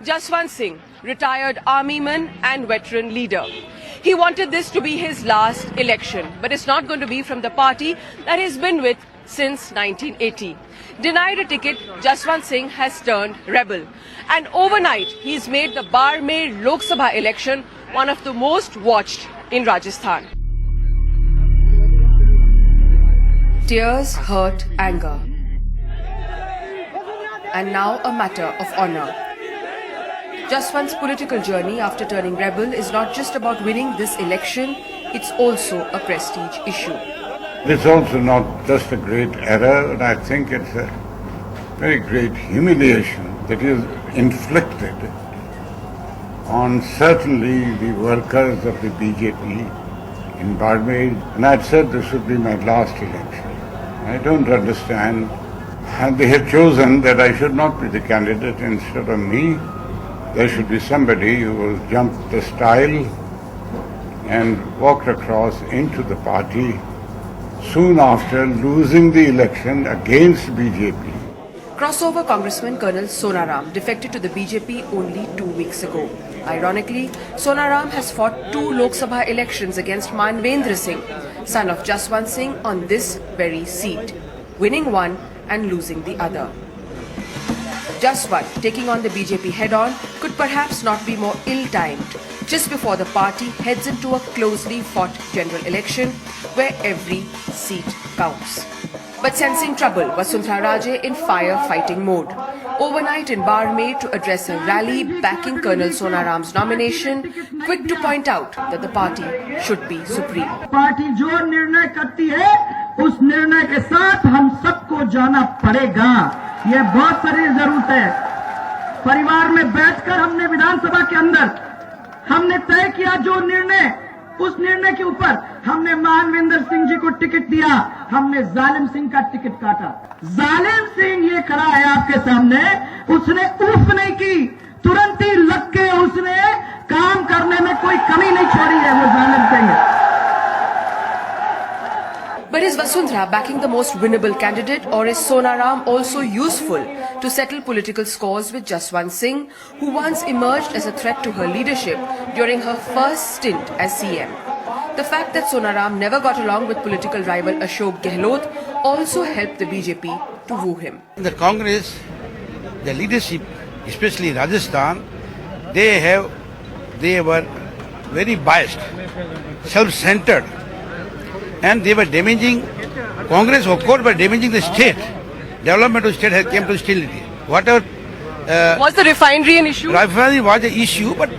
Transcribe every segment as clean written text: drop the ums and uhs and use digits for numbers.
Jaswant Singh, retired armyman and veteran leader. He wanted this to be his last election, but it's not going to be from the party that he's been with since 1980. Denied a ticket, Jaswant Singh has turned rebel. And overnight, he's made the Barmer Lok Sabha election one of the most watched in Rajasthan. Tears, hurt, anger. And now a matter of honor. Jaswant's political journey after turning rebel is not just about winning this election, it's also a prestige issue. It's also not just a great error, and I think it's a very great humiliation that is inflicted on certainly the workers of the BJP in Barmer. And I'd said this would be my last election. I don't understand. And they have chosen that I should not be the candidate instead of me. There should be somebody who will jump the stile and walk across into the party soon after losing the election against BJP. Crossover Congressman Colonel Sonaram defected to the BJP only 2 weeks ago. Ironically, Sonaram has fought 2 Lok Sabha elections against Manvendra Singh, son of Jaswant Singh, on this very seat, winning one and losing the other. Jaswant, taking on the BJP head-on, could perhaps not be more ill-timed, just before the party heads into a closely fought general election where every seat counts. But sensing trouble, Vasundhara Raje in firefighting mode. Overnight in Barmer to address a rally backing Colonel Sonaram's nomination, quick to point out that the party should be supreme. Party जो निर्णय करती है, उस निर्णय के साथ हम सबको जाना पड़ेगा। ये बहुत बड़ी जरूरत है। परिवार में बैठकर हमने विधानसभा के अंदर हमने तय किया जो निर्णय, उस निर्णय के ऊपर हमने मानवेंद्र सिंह जी को टिकट दिया, हमने जालिम सिंह का टिकट काटा। जालिम सिंह ये खड़ा है आपके सामने, उसने उफ नहीं की, तुरंत ही लग के उसने काम करने में कोई कमी नहीं छोड़ी है, वो जालिम Singh. But is Vasundhara backing the most winnable candidate, or is Sonaram also useful to settle political scores with Jaswant Singh, who once emerged as a threat to her leadership during her first stint as CM? The fact that Sonaram never got along with political rival Ashok Gehlot also helped the BJP to woo him. In the Congress, the leadership, especially Rajasthan, they were very biased, self-centered, and they were damaging Congress, of course, but damaging the state. Development of state has came to stability. Whatever Was the refinery an issue? refinery was the issue, but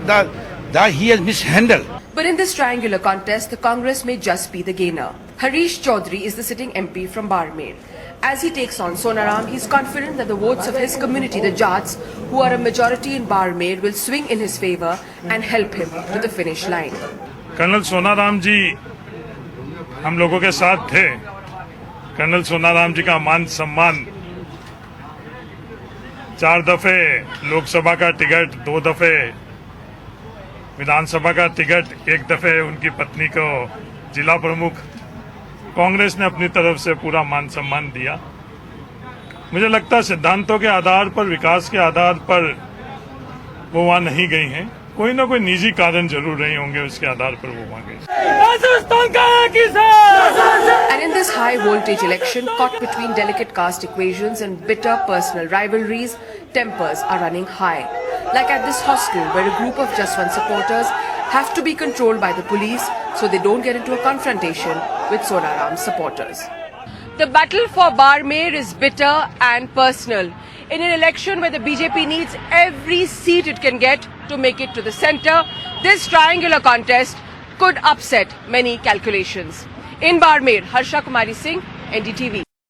he has mishandled. But in this triangular contest, the Congress may just be the gainer. Harish Chaudhary is the sitting MP from Barmer. As he takes on Sonaram, he is confident that the votes of his community, the Jats, who are a majority in Barmer, will swing in his favour and help him to the finish line. Colonel Sonaram ji हम लोगों के साथ थे। Colonel Sonaram जी का मान सम्मान 4 दफे लोकसभा का टिकट, 2 दफे विधानसभा का टिकट, 1 दफे उनकी पत्नी को जिला प्रमुख, कांग्रेस ने अपनी तरफ से पूरा मान सम्मान दिया। मुझे लगता है सिद्धांतों के आधार पर, विकास के आधार पर वो वहां नहीं गई हैं। कोई ना कोई निजी कारण जरूर रहे होंगे, उसके आधार पर वो वहां गए। And in this high voltage election, caught between delicate caste equations and bitter personal rivalries, tempers are running high. Like at this hostel where a group of Jaswant supporters have to be controlled by the police so they don't get into a confrontation with Sonaram's supporters. The battle for Barmer is bitter and personal. In an election where the BJP needs every seat it can get to make it to the centre, this triangular contest could upset many calculations. In Barmer, Harsha Kumari Singh, NDTV.